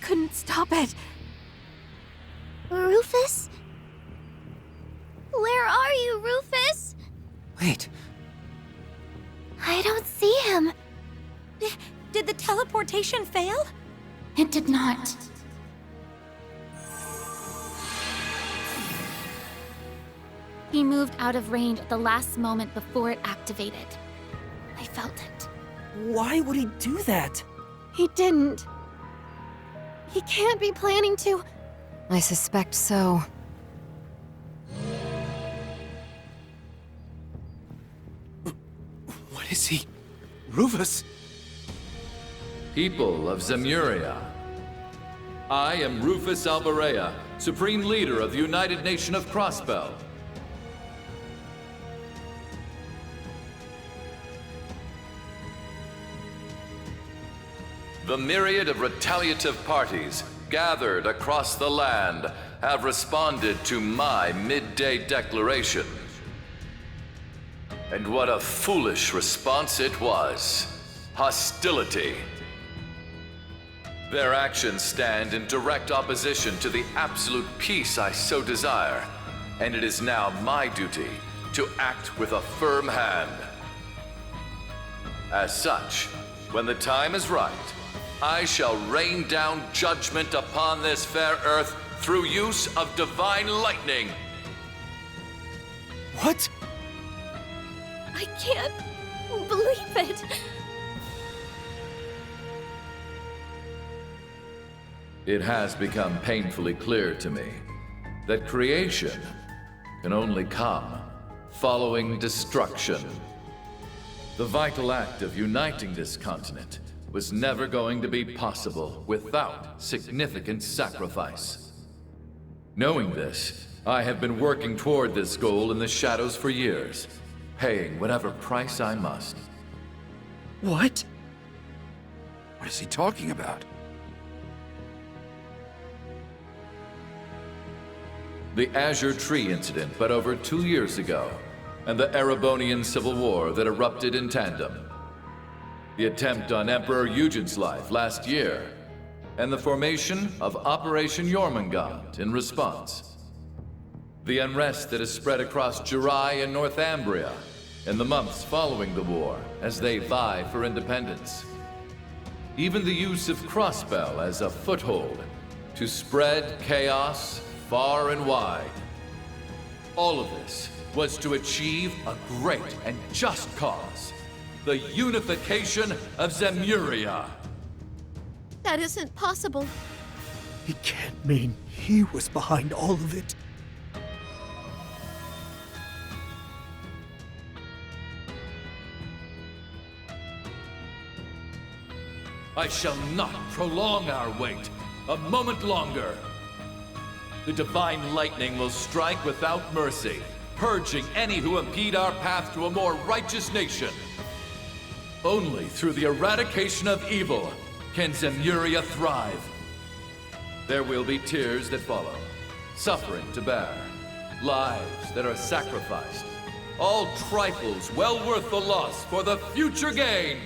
couldn't stop it. Rufus? Where are you, Rufus? Wait, I don't see him. Did the teleportation fail? It did not. He moved out of range at the last moment before it activated. I felt it. why would he do that? He didn't. He can't be planning to. I suspect so. What is he? Rufus? People of Zemuria. I am Rufus Albarea, Supreme Leader of the United Nation of Crossbell. The myriad of retaliative parties gathered across the land have responded to my midday declaration. And what a foolish response it was. Hostility. Their actions stand in direct opposition to the absolute peace I so desire, and it is now my duty to act with a firm hand. As such, when the time is right, I shall rain down judgment upon this fair earth through use of divine lightning. What? I can't believe it. It has become painfully clear to me that creation can only come following destruction. The vital act of uniting this continent was never going to be possible without significant sacrifice. Knowing this, I have been working toward this goal in the shadows for years, paying whatever price I must. What? What is he talking about? The Azure Tree incident but over 2 years ago, and the Erebonian Civil War that erupted in tandem. The attempt on Emperor Eugen's life last year, and the formation of Operation Jormungand in response. The unrest that has spread across Jurai and Northumbria in the months following the war as they vie for independence. Even the use of Crossbell as a foothold to spread chaos far and wide. All of this was to achieve a great and just cause. The unification of Zemuria. That isn't possible. He can't mean he was behind all of it. I shall not prolong our wait a moment longer. The divine lightning will strike without mercy, purging any who impede our path to a more righteous nation. Only through the eradication of evil can Zemuria thrive. There will be tears that follow, suffering to bear, lives that are sacrificed, all trifles well worth the loss for the future gain.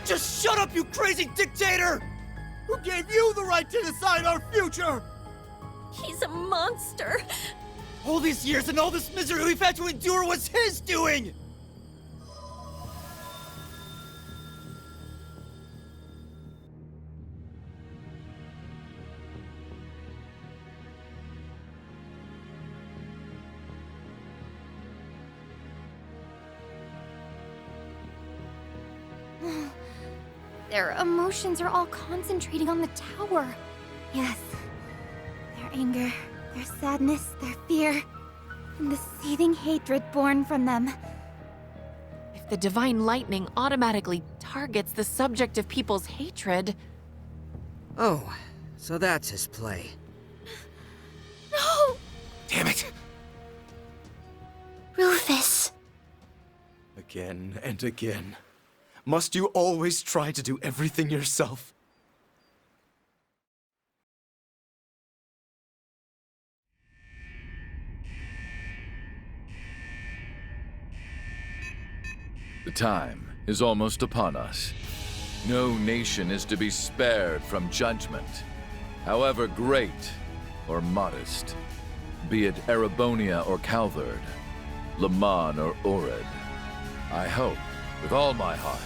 Just shut up, you crazy dictator! Who gave you the right to decide our future? He's a monster. All these years and all this misery we've had to endure was his doing! Their emotions are all concentrating on the tower. Yes. Their anger, their sadness, their fear, and the seething hatred born from them. If the divine lightning automatically targets the subject of people's hatred... Oh, so that's his play. No! Damn it! Rufus. Again and again. Must you always try to do everything yourself? The time is almost upon us. No nation is to be spared from judgment, however great or modest, be it Erebonia or Calvard, Leman or Orid. I hope, with all my heart,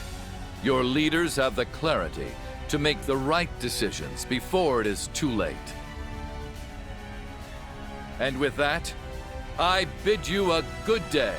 your leaders have the clarity to make the right decisions before it is too late. And with that, I bid you a good day.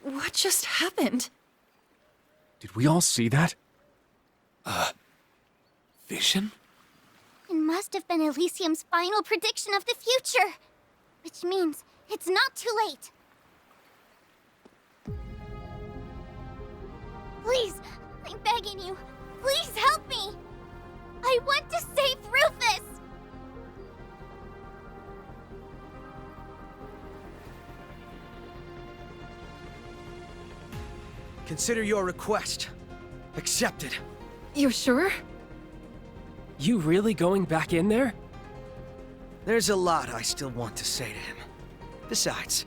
What just happened? Did we all see that? Vision? It must have been Elysium's final prediction of the future. Which means it's not too late. Please, I'm begging you. Please help me. I want to save Rufus. Consider your request accepted. You're sure? You really going back in there? There's a lot I still want to say to him. Besides,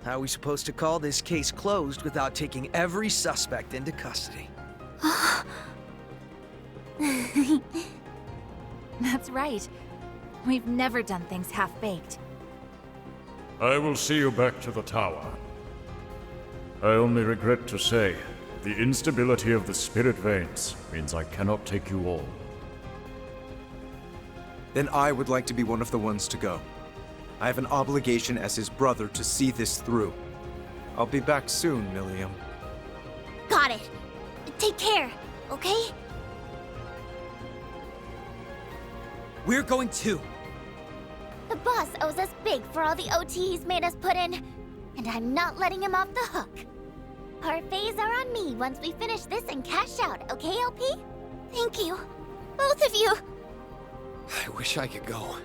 how are we supposed to call this case closed without taking every suspect into custody? That's right. We've never done things half-baked. I will see you back to the tower. I only regret to say, the instability of the spirit veins means I cannot take you all. Then I would like to be one of the ones to go. I have an obligation as his brother to see this through. I'll be back soon, Milliam. Got it. Take care, okay? We're going too. The boss owes us big for all the OT he's made us put in, and I'm not letting him off the hook. Parfaits are on me once we finish this and cash out, okay, LP? Thank you. Both of you. I wish I could go,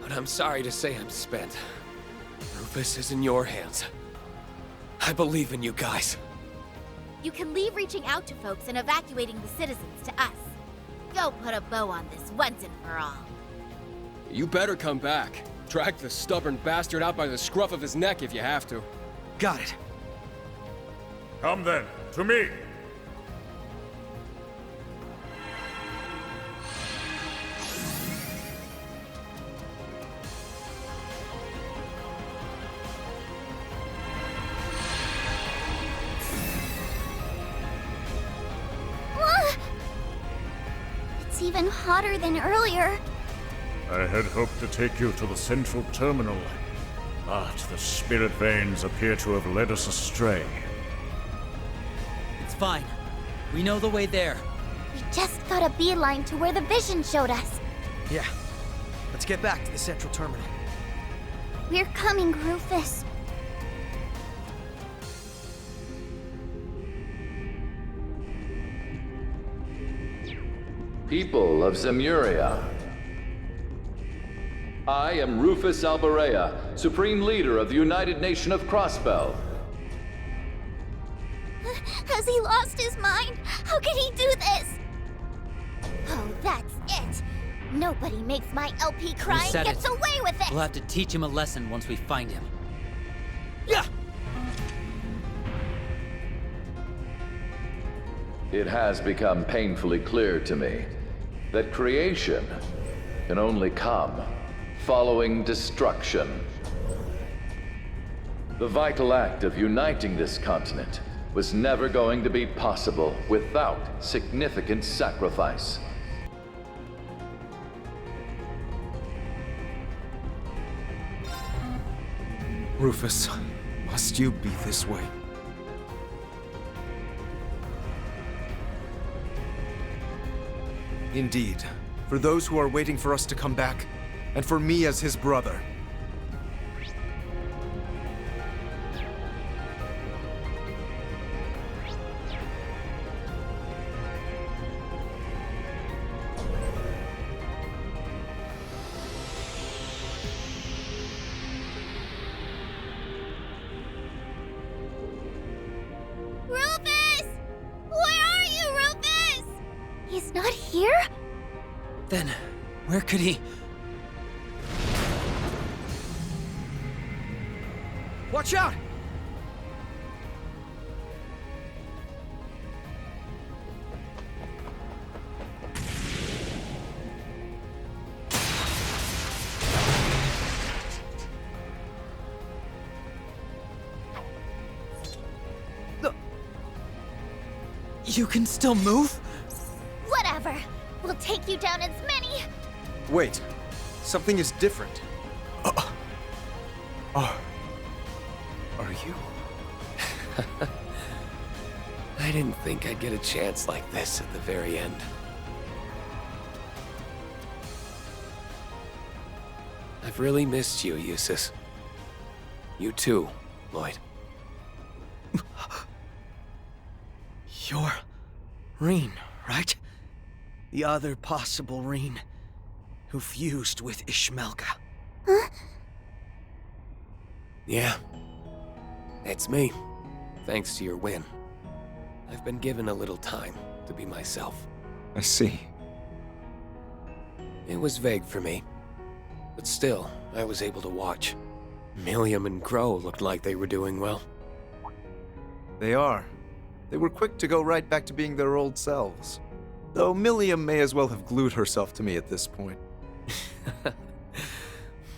but I'm sorry to say I'm spent. Rufus is in your hands. I believe in you guys. You can leave reaching out to folks and evacuating the citizens to us. Go put a bow on this once and for all. You better come back. Drag the stubborn bastard out by the scruff of his neck if you have to. Got it. Come then, to me! It's even hotter than earlier. I had hoped to take you to the central terminal, but the spirit veins appear to have led us astray. It's fine. We know the way there. We just got a beeline to where the vision showed us. Yeah. Let's get back to the central terminal. We're coming, Rufus. People of Zemuria. I am Rufus Alberea, Supreme Leader of the United Nation of Crossbell. Has he lost his mind? How could he do this? Oh, that's it. Nobody makes my LP cry and said gets it. away with it. We'll have to teach him a lesson once we find him. Yeah! It has become painfully clear to me that creation can only come following destruction. The vital act of uniting this continent was never going to be possible without significant sacrifice. Rufus, must you be this way? Indeed. For those who are waiting for us to come back, and for me as his brother. Rufus! Where are you, Rufus? He's not here? Then, where could he? Watch out! You can still move? Whatever. We'll take you down as many. Wait. Something is different. Are you? I didn't think I'd get a chance like this at the very end. I've really missed you, Eustace. You too, Lloyd. You're Reen, right? The other possible Reen who fused with Ishmelka. Yeah. It's me. Thanks to your win. I've been given a little time to be myself. I see. It was vague for me. But still, I was able to watch. Milliam and Crow looked like they were doing well. They are. They were quick to go right back to being their old selves. Though Milliam may as well have glued herself to me at this point.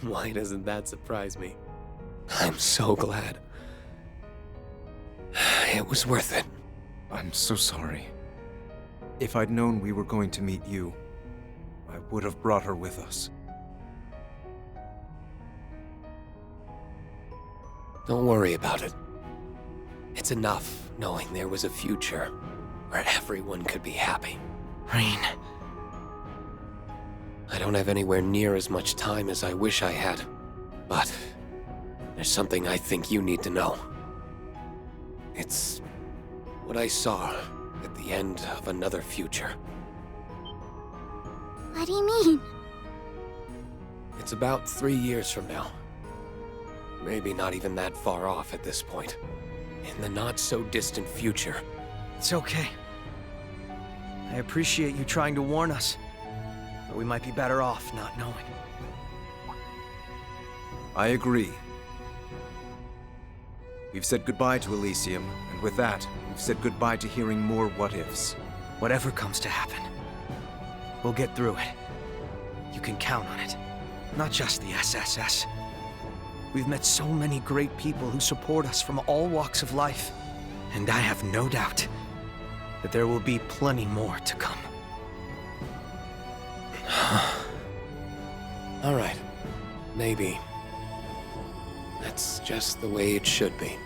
Why doesn't that surprise me? I'm so glad. It was worth it. I'm so sorry. If I'd known we were going to meet you, I would have brought her with us. Don't worry about it. It's enough knowing there was a future where everyone could be happy. Reen. I don't have anywhere near as much time as I wish I had, but there's something I think you need to know. It's what I saw at the end of another future. What do you mean? It's about 3 years from now. Maybe not even that far off at this point. In the not-so-distant future. It's okay. I appreciate you trying to warn us, but we might be better off not knowing. I agree. We've said goodbye to Elysium, and with that, we've said goodbye to hearing more what-ifs. Whatever comes to happen, we'll get through it. You can count on it. Not just the SSS. We've met so many great people who support us from all walks of life, and I have no doubt that there will be plenty more to come. All right. Maybe. That's just the way it should be.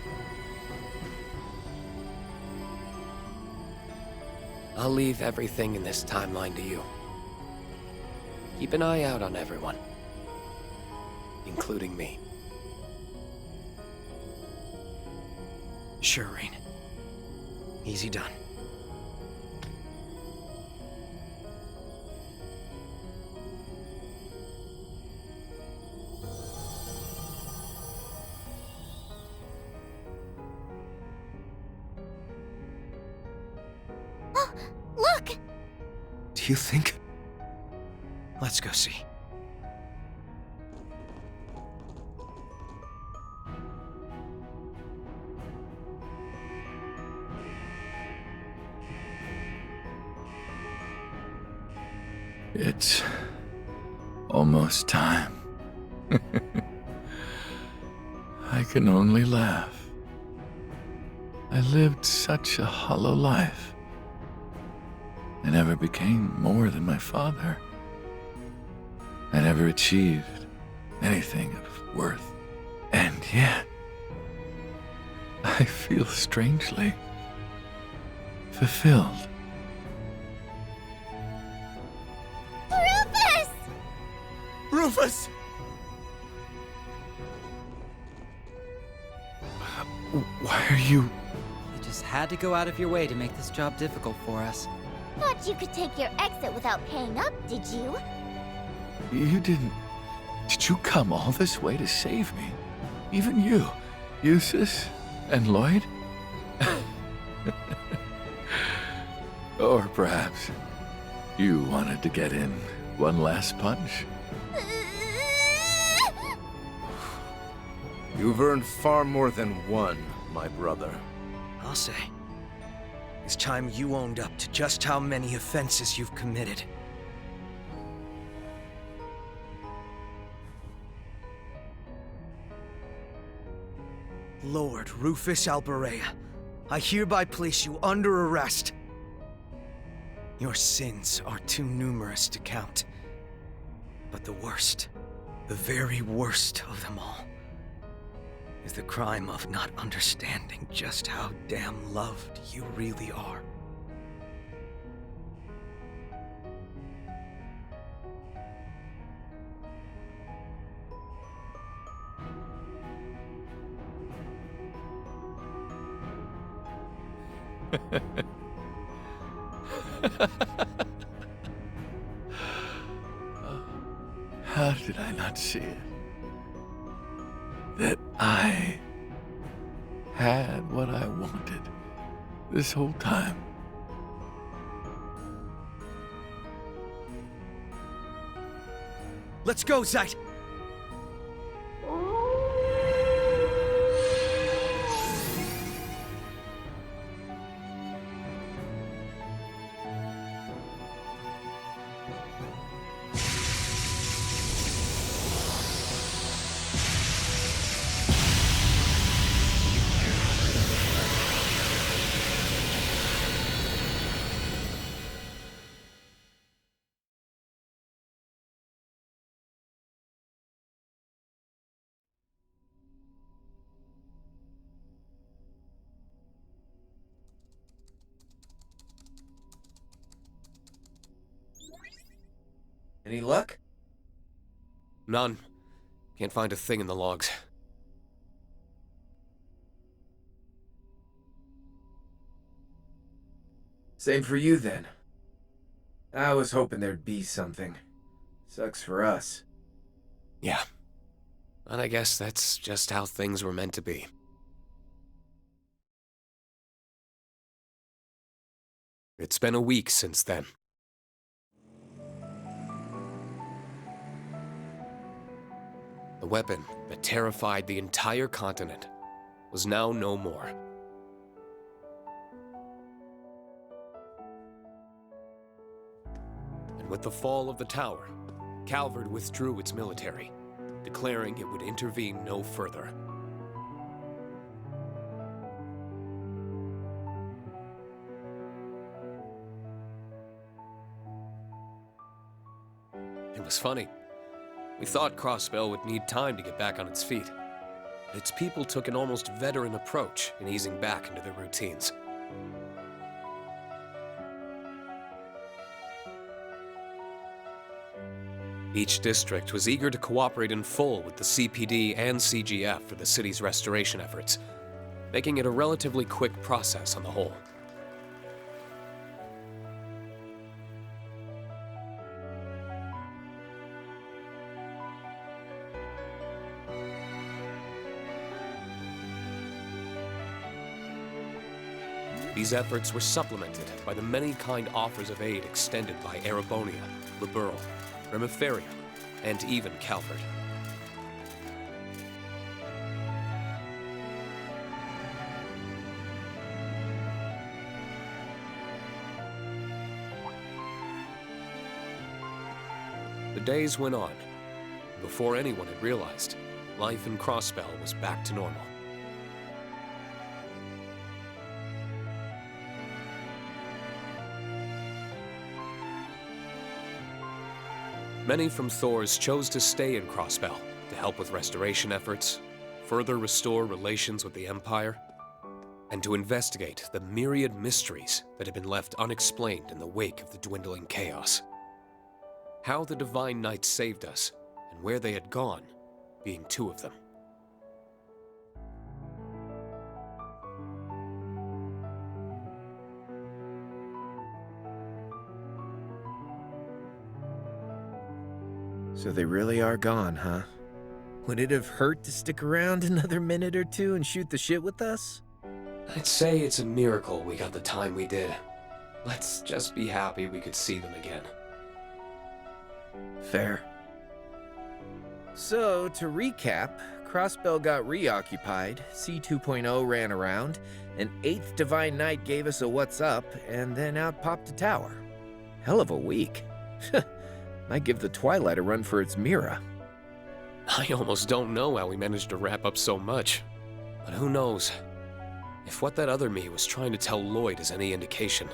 I'll leave everything in this timeline to you. Keep an eye out on everyone, including me. Sure, Reen. Easy done. Oh, look! Do you think? Let's go see. It's almost time. I can only laugh. I lived such a hollow life. I never became more than my father. I never achieved anything of worth. And yet, I feel strangely fulfilled. Rufus! Why are you... You just had to go out of your way to make this job difficult for us. Thought you could take your exit without paying up, did you? You didn't... Did you come all this way to save me? Even you, Eustace and Lloyd? Or perhaps you wanted to get in one last punch? You've earned far more than one, my brother. I'll say. It's time you owned up to just how many offenses you've committed. Lord Rufus Alberea, I hereby place you under arrest. Your sins are too numerous to count. But the worst, the very worst of them all, is the crime of not understanding just how damn loved you really are. How did I not see it? That I had what I wanted this whole time. Let's go, Zeit! Any luck? None. Can't find a thing in the logs. Same for you, then. I was hoping there'd be something. Sucks for us. Yeah. And I guess that's just how things were meant to be. It's been a week since then. The weapon that terrified the entire continent was now no more. And with the fall of the tower, Calvard withdrew its military, declaring it would intervene no further. It was funny. We thought Crossbell would need time to get back on its feet. But its people took an almost veteran approach in easing back into their routines. Each district was eager to cooperate in full with the CPD and CGF for the city's restoration efforts, making it a relatively quick process on the whole. These efforts were supplemented by the many kind offers of aid extended by Erebonia, Liberl, Reverie, and even Calvard. The days went on. Before anyone had realized, life in Crossbell was back to normal. Many from Thors chose to stay in Crossbell to help with restoration efforts, further restore relations with the Empire, and to investigate the myriad mysteries that had been left unexplained in the wake of the dwindling chaos. How the Divine Knight saved us and where they had gone, being two of them. So they really are gone, huh? Would it have hurt to stick around another minute or two and shoot the shit with us? I'd say it's a miracle we got the time we did. Let's just be happy we could see them again. Fair. So, to recap, Crossbell got reoccupied, C2.0 ran around, an 8th Divine Knight gave us a what's up, and then out popped a tower. Hell of a week. Might give the Twilight a run for its Mira. I almost don't know how we managed to wrap up so much. But who knows? If what that other me was trying to tell Lloyd is any indication,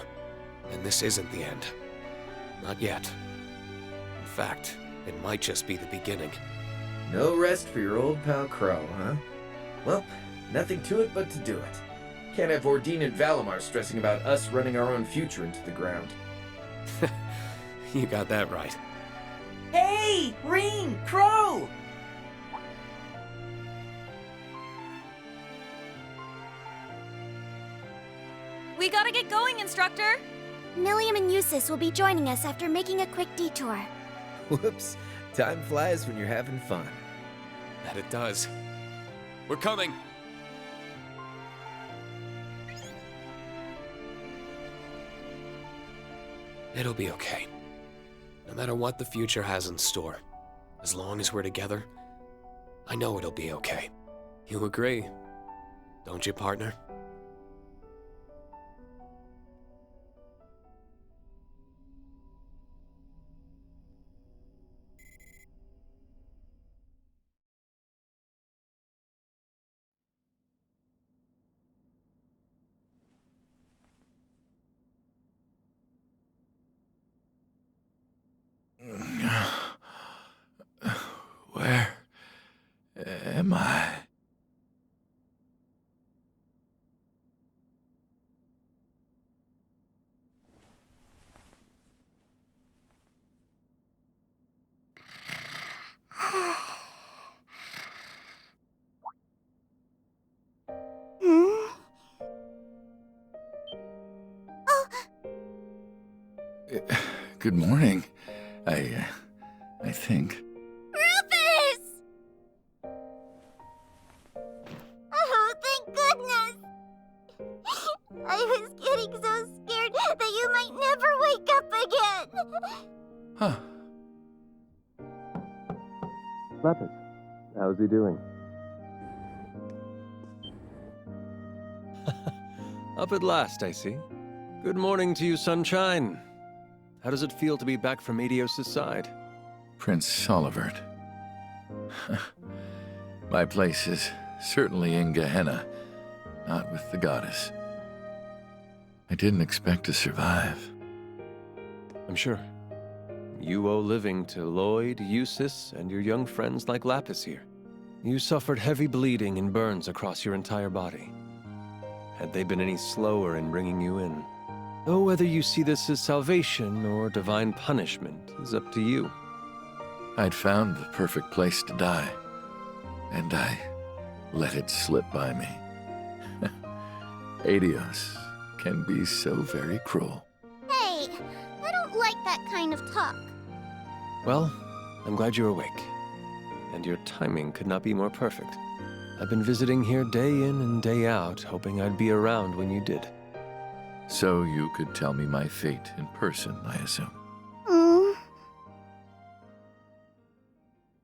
then this isn't the end. Not yet. In fact, it might just be the beginning. No rest for your old pal Crow, huh? Well, nothing to it but to do it. Can't have Ordine and Valimar stressing about us running our own future into the ground. You got that right. Hey! Reen! Crow! We gotta get going, Instructor! Milliam and Eustace will be joining us after making a quick detour. Whoops. Time flies when you're having fun. That it does. We're coming! It'll be okay. No matter what the future has in store, as long as we're together, I know it'll be okay. You agree, don't you, partner? Where am I? Good morning. I think. Rufus! Oh, thank goodness! I was getting so scared that you might never wake up again! Huh. Lepis, how's he doing? Up at last, I see. Good morning to you, Sunshine. How does it feel to be back from Adios' side? Prince Olivert. My place is certainly in Gehenna, not with the goddess. I didn't expect to survive. I'm sure. You owe living to Lloyd, Eustace, and your young friends like Lapis here. You suffered heavy bleeding and burns across your entire body. Had they been any slower in bringing you in? Though whether you see this as salvation or divine punishment is up to you. I'd found the perfect place to die, and I let it slip by me. Adios can be so very cruel. Hey, I don't like that kind of talk. Well, I'm glad you're awake. And your timing could not be more perfect. I've been visiting here day in and day out, hoping I'd be around when you did. So you could tell me my fate in person, I assume.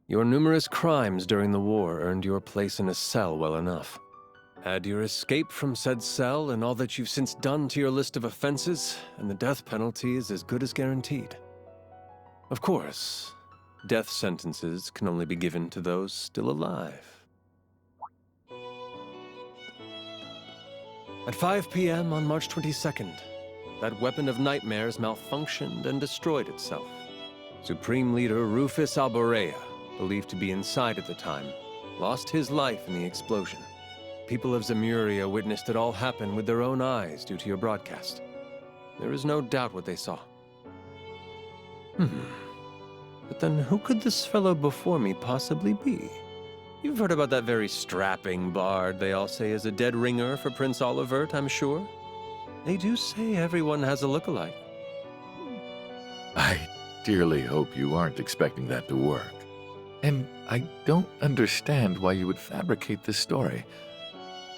Your numerous crimes during the war earned your place in a cell well enough. Add your escape from said cell and all that you've since done to your list of offenses, and the death penalty is as good as guaranteed. Of course, death sentences can only be given to those still alive. At 5 p.m. on March 22nd, that weapon of nightmares malfunctioned and destroyed itself. Supreme Leader Rufus Alborea, believed to be inside at the time, lost his life in the explosion. People of Zemuria witnessed it all happen with their own eyes due to your broadcast. There is no doubt what they saw. But then who could this fellow before me possibly be? You've heard about that very strapping bard they all say is a dead ringer for Prince Olivert, I'm sure? They do say everyone has a look-alike. I dearly hope you aren't expecting that to work. And I don't understand why you would fabricate this story.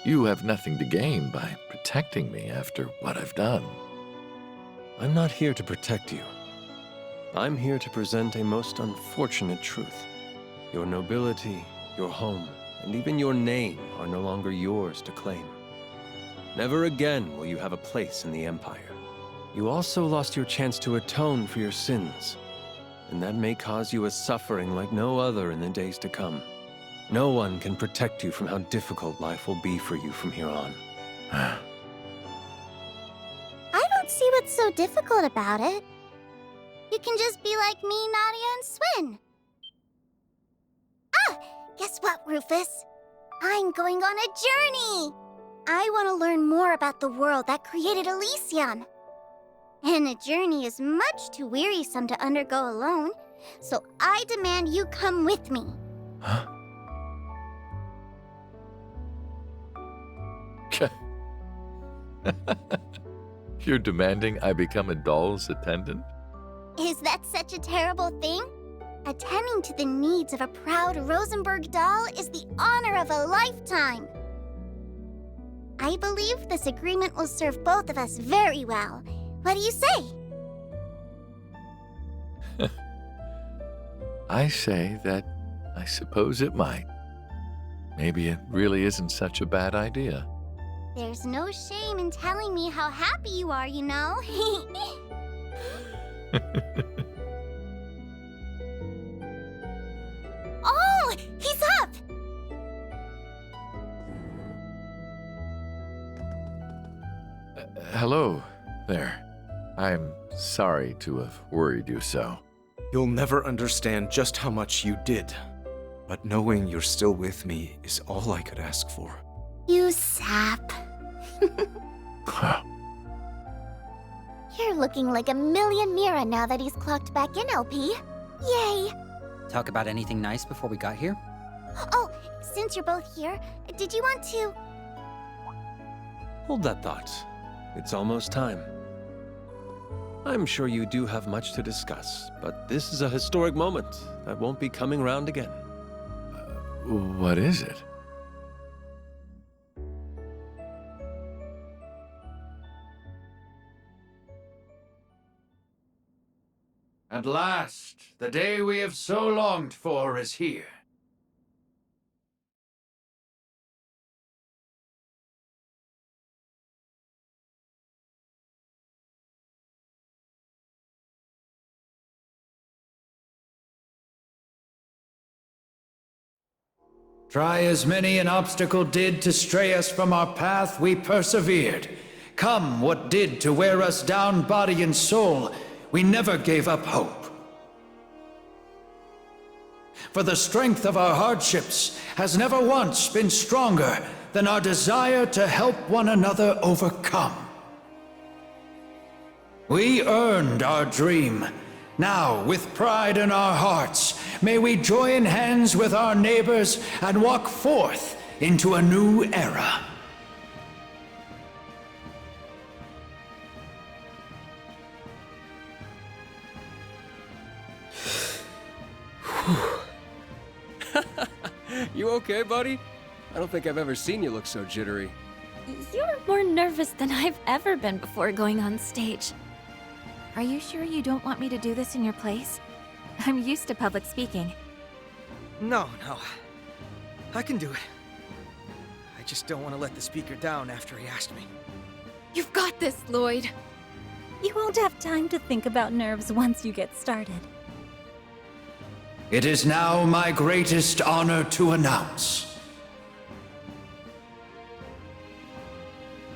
You have nothing to gain by protecting me after what I've done. I'm not here to protect you. I'm here to present a most unfortunate truth. Your nobility, your home, and even your name are no longer yours to claim. Never again will you have a place in the Empire. You also lost your chance to atone for your sins, and that may cause you a suffering like no other in the days to come. No one can protect you from how difficult life will be for you from here on. I don't see what's so difficult about it. You can just be like me, Nadia, and Swin. Ah! Guess what, Rufus? I'm going on a journey! I want to learn more about the world that created Elysium. And a journey is much too wearisome to undergo alone, so I demand you come with me. Huh? You're demanding I become a doll's attendant? Is that such a terrible thing? Attending to the needs of a proud Rosenberg doll is the honor of a lifetime. I believe this agreement will serve both of us very well. What do you say? I say that I suppose it might. Maybe it really isn't such a bad idea. There's no shame in telling me how happy you are, you know? Oh, he's up! Hello there. I'm sorry to have worried you so. You'll never understand just how much you did, but knowing you're still with me is all I could ask for. You sap. You're looking like a million Mira now that he's clocked back in, LP. Yay! Talk about anything nice before we got here? Oh, since you're both here, did you want to... Hold that thought. It's almost time. I'm sure you do have much to discuss, but this is a historic moment that won't be coming round again. What is it? At last, the day we have so longed for is here. Try as many an obstacle did to stray us from our path, we persevered. Come what did to wear us down body and soul, we never gave up hope. For the strength of our hardships has never once been stronger than our desire to help one another overcome. We earned our dream. Now, with pride in our hearts, may we join hands with our neighbors and walk forth into a new era. You okay, buddy? I don't think I've ever seen you look so jittery. You're more nervous than I've ever been before going on stage. Are you sure you don't want me to do this in your place? I'm used to public speaking. No. I can do it. I just don't want to let the speaker down after he asked me. You've got this, Lloyd. You won't have time to think about nerves once you get started. It is now my greatest honor to announce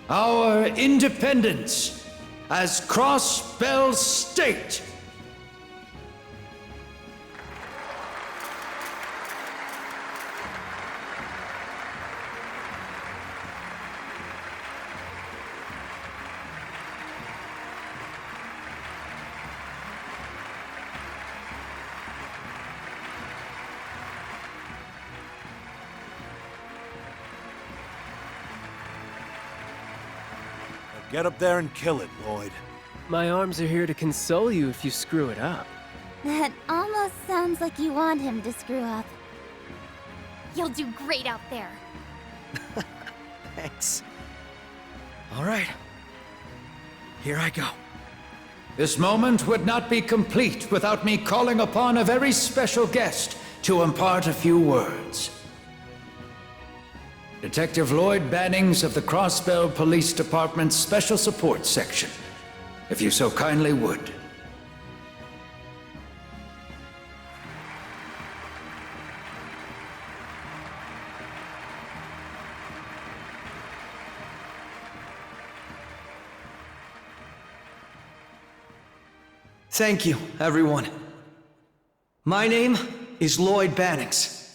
our independence as Crossbell State. Get up there and kill it, Lloyd. My arms are here to console you if you screw it up. That almost sounds like you want him to screw up. You'll do great out there. Thanks. All right. Here I go. This moment would not be complete without me calling upon a very special guest to impart a few words. Detective Lloyd Bannings of the Crossbell Police Department's Special Support Section, if you so kindly would. Thank you, everyone. My name is Lloyd Bannings.